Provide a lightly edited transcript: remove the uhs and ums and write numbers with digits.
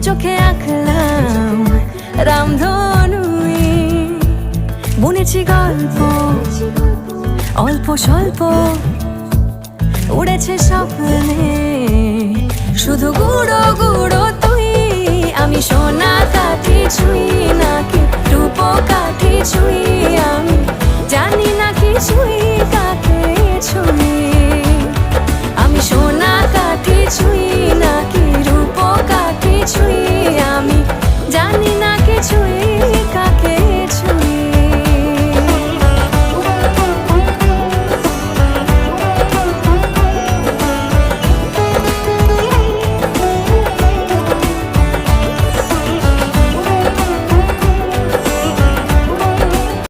চোখে আঁকলাম রামধনুই, বুনেছি গল্প অল্প স্বল্প, উড়েছে স্বপ্নে শুধু গুঁড়ো গুঁড়ো তুই। আমি সোনা কাঠি ছুঁই নাকি রূপো কাঠি ছুঁই, আমি জানি না কিছুই।